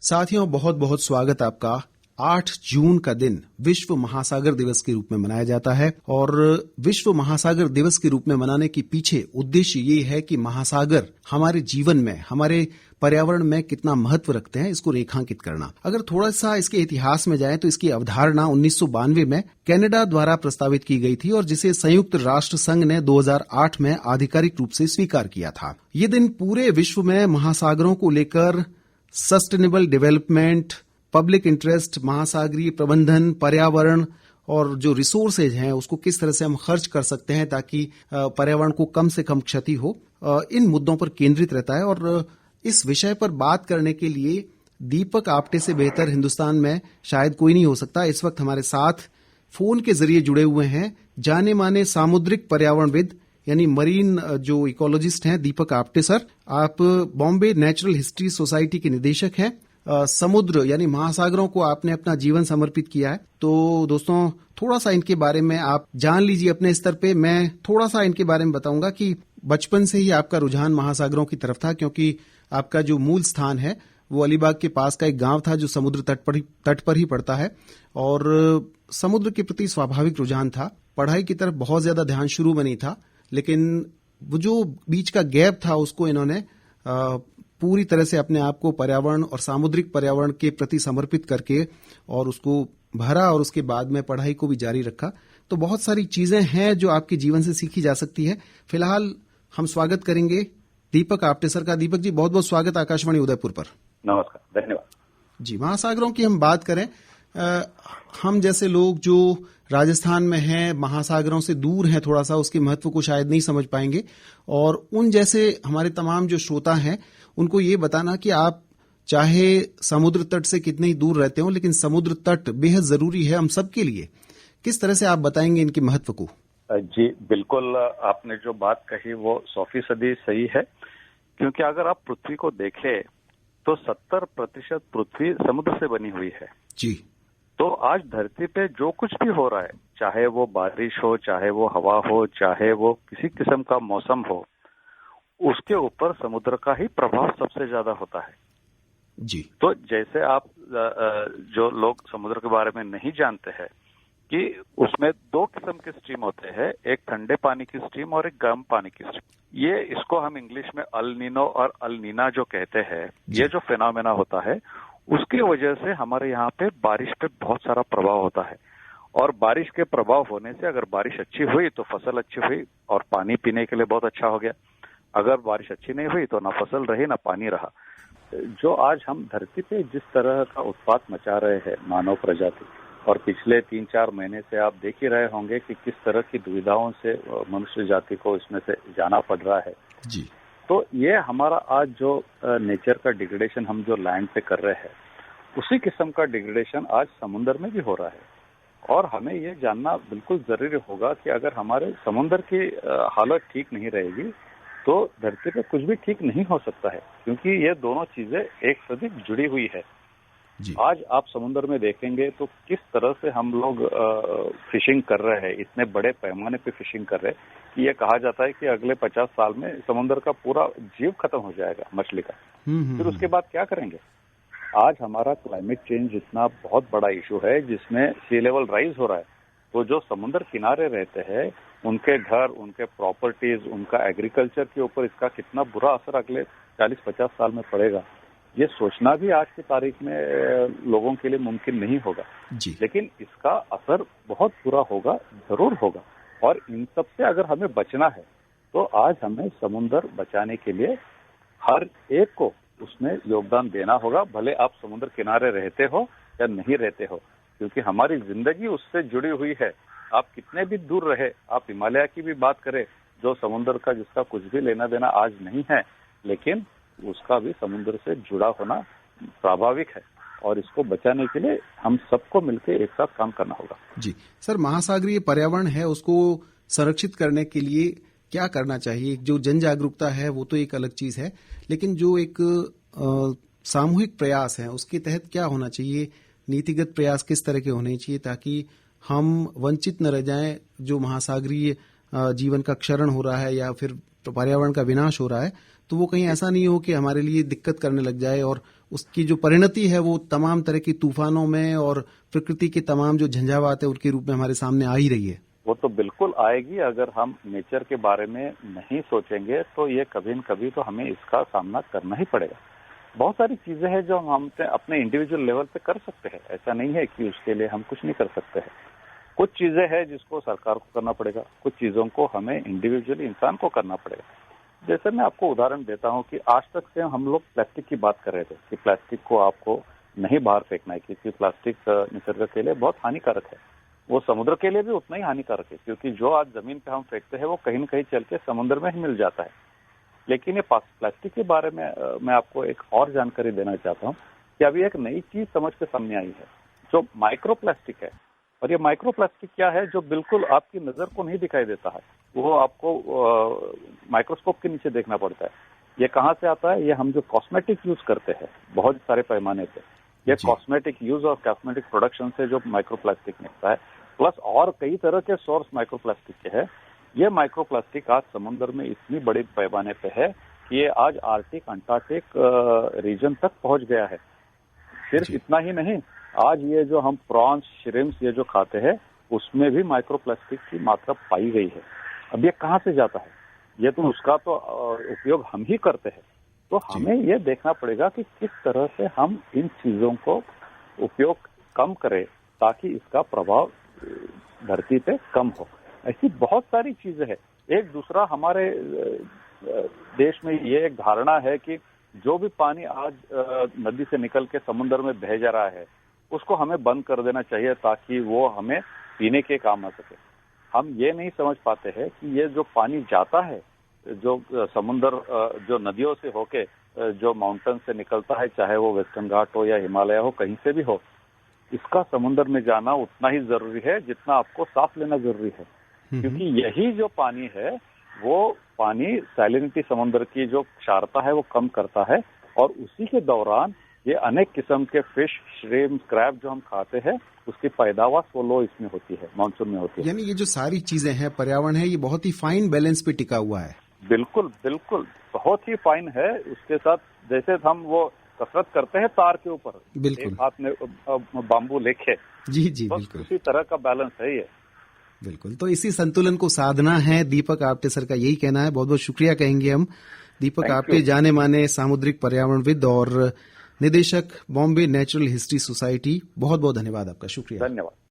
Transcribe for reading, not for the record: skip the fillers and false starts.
साथियों, बहुत बहुत स्वागत आपका। 8 जून का दिन विश्व महासागर दिवस के रूप में मनाया जाता है और विश्व महासागर दिवस के रूप में मनाने के पीछे उद्देश्य ये है कि महासागर हमारे जीवन में, हमारे पर्यावरण में कितना महत्व रखते हैं, इसको रेखांकित करना। अगर थोड़ा सा इसके इतिहास में जाएं तो इसकी अवधारणा 1992 में कनाडा द्वारा प्रस्तावित की गई थी और जिसे संयुक्त राष्ट्र संघ ने 2008 में आधिकारिक रूप से स्वीकार किया था। ये दिन पूरे विश्व में महासागरों को लेकर सस्टेनेबल डेवलपमेंट, पब्लिक इंटरेस्ट, महासागरीय प्रबंधन, पर्यावरण और जो रिसोर्सेज हैं उसको किस तरह से हम खर्च कर सकते हैं ताकि पर्यावरण को कम से कम क्षति हो, इन मुद्दों पर केंद्रित रहता है। और इस विषय पर बात करने के लिए दीपक आप्टे से बेहतर हिंदुस्तान में शायद कोई नहीं हो सकता। इस वक्त हमारे साथ फोन के जरिए जुड़े हुए हैं जाने माने सामुद्रिक पर्यावरणविद यानी मरीन जो इकोलॉजिस्ट हैं दीपक आप्टे सर। आप बॉम्बे नेचुरल हिस्ट्री सोसाइटी के निदेशक हैं। समुद्र यानी महासागरों को आपने अपना जीवन समर्पित किया है। तो दोस्तों, थोड़ा सा इनके बारे में आप जान लीजिए अपने स्तर पे। मैं थोड़ा सा इनके बारे में बताऊंगा कि बचपन से ही आपका रुझान महासागरों की तरफ था, क्योंकि आपका जो मूल स्थान है वो अलीबाग के पास का एक गांव था जो समुद्र तट पर ही पड़ता है और समुद्र के प्रति स्वाभाविक रुझान था। पढ़ाई की तरफ बहुत ज्यादा ध्यान शुरू में नहीं था, लेकिन वो जो बीच का गैप था उसको इन्होंने पूरी तरह से अपने आप को पर्यावरण और सामुद्रिक पर्यावरण के प्रति समर्पित करके और उसको भरा और उसके बाद में पढ़ाई को भी जारी रखा। तो बहुत सारी चीजें हैं जो आपके जीवन से सीखी जा सकती है। फिलहाल हम स्वागत करेंगे दीपक आप्टे सर का। दीपक जी, बहुत बहुत स्वागत आकाशवाणी उदयपुर पर। नमस्कार, धन्यवाद जी। महासागरों की हम बात करें, हम जैसे लोग जो राजस्थान में हैं, महासागरों से दूर हैं थोड़ा सा, उसके महत्व को शायद नहीं समझ पाएंगे। और उन जैसे हमारे तमाम जो श्रोता हैं उनको ये बताना कि आप चाहे समुद्र तट से कितने ही दूर रहते हो, लेकिन समुद्र तट बेहद जरूरी है हम सबके लिए। किस तरह से आप बताएंगे इनके महत्व को? जी बिल्कुल, आपने जो बात कही वो 100% सही है, क्योंकि अगर आप पृथ्वी को देखें तो 70% पृथ्वी समुद्र से बनी हुई है जी। तो आज धरती पे जो कुछ भी हो रहा है, चाहे वो बारिश हो, चाहे वो हवा हो, चाहे वो किसी किस्म का मौसम हो, उसके ऊपर समुद्र का ही प्रभाव सबसे ज्यादा होता है जी। तो जैसे आप जो लोग समुद्र के बारे में नहीं जानते हैं कि उसमें 2 किस्म के स्ट्रीम होते हैं, एक ठंडे पानी की स्ट्रीम और एक गर्म पानी की स्ट्रीम। ये इसको हम इंग्लिश में अल नीनो और अल नीना जो कहते हैं, ये जो फिनोमेना होता है उसकी वजह से हमारे यहाँ पे बारिश पे बहुत सारा प्रभाव होता है। और बारिश के प्रभाव होने से अगर बारिश अच्छी हुई तो फसल अच्छी हुई और पानी पीने के लिए बहुत अच्छा हो गया। अगर बारिश अच्छी नहीं हुई तो ना फसल रही ना पानी रहा। जो आज हम धरती पे जिस तरह का उत्पात मचा रहे हैं मानव प्रजाति, और पिछले 3-4 महीने से आप देख ही रहे होंगे कि किस तरह की दुविधाओं से मनुष्य जाति को इसमें से जाना पड़ रहा है जी। तो ये हमारा आज जो नेचर का डिग्रेडेशन हम जो लैंड पे कर रहे हैं, उसी किस्म का डिग्रेडेशन आज समुद्र में भी हो रहा है। और हमें ये जानना बिल्कुल जरूरी होगा कि अगर हमारे समुद्र की हालत ठीक नहीं रहेगी तो धरती पे कुछ भी ठीक नहीं हो सकता है, क्योंकि ये दोनों चीजें एक साथ जुड़ी हुई है जी। आज आप समुद्र में देखेंगे तो किस तरह से हम लोग फिशिंग कर रहे हैं, इतने बड़े पैमाने पे फिशिंग कर रहे हैं कि ये कहा जाता है कि अगले 50 साल में समुद्र का पूरा जीव खत्म हो जाएगा मछली का। फिर उसके बाद क्या करेंगे? आज हमारा क्लाइमेट चेंज इतना बहुत बड़ा इशू है जिसमें सी लेवल राइज हो रहा है। तो जो समुद्र किनारे रहते हैं उनके घर, उनके प्रॉपर्टीज, उनका एग्रीकल्चर के ऊपर इसका कितना बुरा असर अगले 40-50 साल में पड़ेगा, ये सोचना भी आज की तारीख में लोगों के लिए मुमकिन नहीं होगा जी। लेकिन इसका असर बहुत बुरा होगा, जरूर होगा। और इन सब से अगर हमें बचना है तो आज हमें समुद्र बचाने के लिए हर एक को उसमें योगदान देना होगा, भले आप समुद्र किनारे रहते हो या नहीं रहते हो, क्योंकि हमारी जिंदगी उससे जुड़ी हुई है। आप कितने भी दूर रहे, आप हिमालय की भी बात करें जो समुद्र का जिसका कुछ भी लेना देना आज नहीं है, लेकिन उसका भी समुद्र से जुड़ा होना स्वाभाविक है और इसको बचाने के लिए हम सबको मिलकर एक साथ काम करना होगा। जी सर, महासागरीय पर्यावरण है उसको संरक्षित करने के लिए क्या करना चाहिए? जो जन जागरूकता है वो तो एक अलग चीज है, लेकिन जो एक सामूहिक प्रयास है उसके तहत क्या होना चाहिए? नीतिगत प्रयास किस तरह के होने चाहिए ताकि हम वंचित न रह जाएं? जो महासागरीय जीवन का क्षरण हो रहा है या फिर पर्यावरण का विनाश हो रहा है, तो वो कहीं ऐसा नहीं हो कि हमारे लिए दिक्कत करने लग जाए और उसकी जो परिणति है वो तमाम तरह की तूफानों में और प्रकृति के तमाम जो झंझावात है उनके रूप में हमारे सामने आ ही रही है। वो तो बिल्कुल आएगी। अगर हम नेचर के बारे में नहीं सोचेंगे तो ये कभी न कभी तो हमें इसका सामना करना ही पड़ेगा। बहुत सारी चीजें हैं जो हम अपने इंडिविजुअल लेवल पे कर सकते हैं, ऐसा नहीं है कि उसके लिए हम कुछ नहीं कर सकते हैं। कुछ चीजें हैं जिसको सरकार को करना पड़ेगा, कुछ चीजों को हमें इंडिविजुअली इंसान को करना पड़ेगा। जैसे मैं आपको उदाहरण देता हूँ कि आज तक से हम लोग प्लास्टिक की बात कर रहे थे कि प्लास्टिक को आपको नहीं बाहर फेंकना है, क्योंकि प्लास्टिक निसर्ग के लिए बहुत हानिकारक है। वो समुद्र के लिए भी उतना ही हानिकारक है, क्योंकि जो आज जमीन पे हम फेंकते हैं वो कहीं न कहीं चल के समुद्र में ही मिल जाता है। लेकिन ये प्लास्टिक के बारे में मैं आपको एक और जानकारी देना चाहता हूँ कि अभी एक नई चीज समझ के सामने आई है जो माइक्रो प्लास्टिक है। और ये माइक्रो प्लास्टिक क्या है, जो बिल्कुल आपकी नजर को नहीं दिखाई देता है, वो आपको माइक्रोस्कोप के नीचे देखना पड़ता है। ये कहाँ से आता है? ये हम जो कॉस्मेटिक यूज करते हैं बहुत सारे पैमाने पे, ये कॉस्मेटिक यूज और कॉस्मेटिक प्रोडक्शन से जो माइक्रो प्लास्टिक निकलता है, प्लस और कई तरह के सोर्स माइक्रो प्लास्टिक के है। ये माइक्रो प्लास्टिक आज समुद्र में इतनी बड़े पैमाने पे है कि ये आज आर्कटिक अंटार्कटिक रीजन तक पहुंच गया है। सिर्फ इतना ही नहीं, आज ये जो हम प्रॉन्स, श्रिम्प्स ये जो खाते हैं उसमें भी माइक्रो प्लास्टिक की मात्रा पाई गई है। अब ये कहाँ से जाता है? ये तो उसका तो उपयोग हम ही करते हैं। तो हमें ये देखना पड़ेगा कि किस तरह से हम इन चीजों को उपयोग कम करें ताकि इसका प्रभाव धरती पे कम हो। ऐसी बहुत सारी चीजें हैं। एक दूसरा हमारे देश में ये एक धारणा है कि जो भी पानी आज नदी से निकल के समुद्र में बह जा रहा है उसको हमें बंद कर देना चाहिए ताकि वो हमें पीने के काम आ सके। हम ये नहीं समझ पाते हैं कि ये जो पानी जाता है, जो समुद्र जो नदियों से होके जो माउंटेन से निकलता है, चाहे वो वेस्टर्न घाट हो या हिमालय हो, कहीं से भी हो, इसका समुद्र में जाना उतना ही जरूरी है जितना आपको सांस लेना जरूरी है। क्योंकि यही जो पानी है वो पानी सैलिनिटी समुद्र की जो क्षारता है वो कम करता है और उसी के दौरान ये अनेक किस्म के फिश, श्रिम्प, क्रैब जो हम खाते हैं उसकी पैदावार सोलो इसमें होती है, मानसून में होती है। यानी ये जो सारी चीजें हैं, पर्यावरण है, ये बहुत ही फाइन बैलेंस पे टिका हुआ है। बिल्कुल बिल्कुल, बहुत ही फाइन है। उसके साथ जैसे हम वो कसरत करते हैं तार के ऊपर, एक हाथ में बाम्बू लेके, जी जी बिल्कुल उसी तरह का बैलेंस है ये। बिल्कुल, तो इसी संतुलन को साधना है। दीपक आप्टे सर का यही कहना है। बहुत बहुत शुक्रिया कहेंगे हम। दीपक आप्टे जाने माने सामुद्रिक पर्यावरणविद और निदेशक बॉम्बे नेचुरल हिस्ट्री सोसाइटी, बहुत बहुत धन्यवाद आपका। शुक्रिया। धन्यवाद।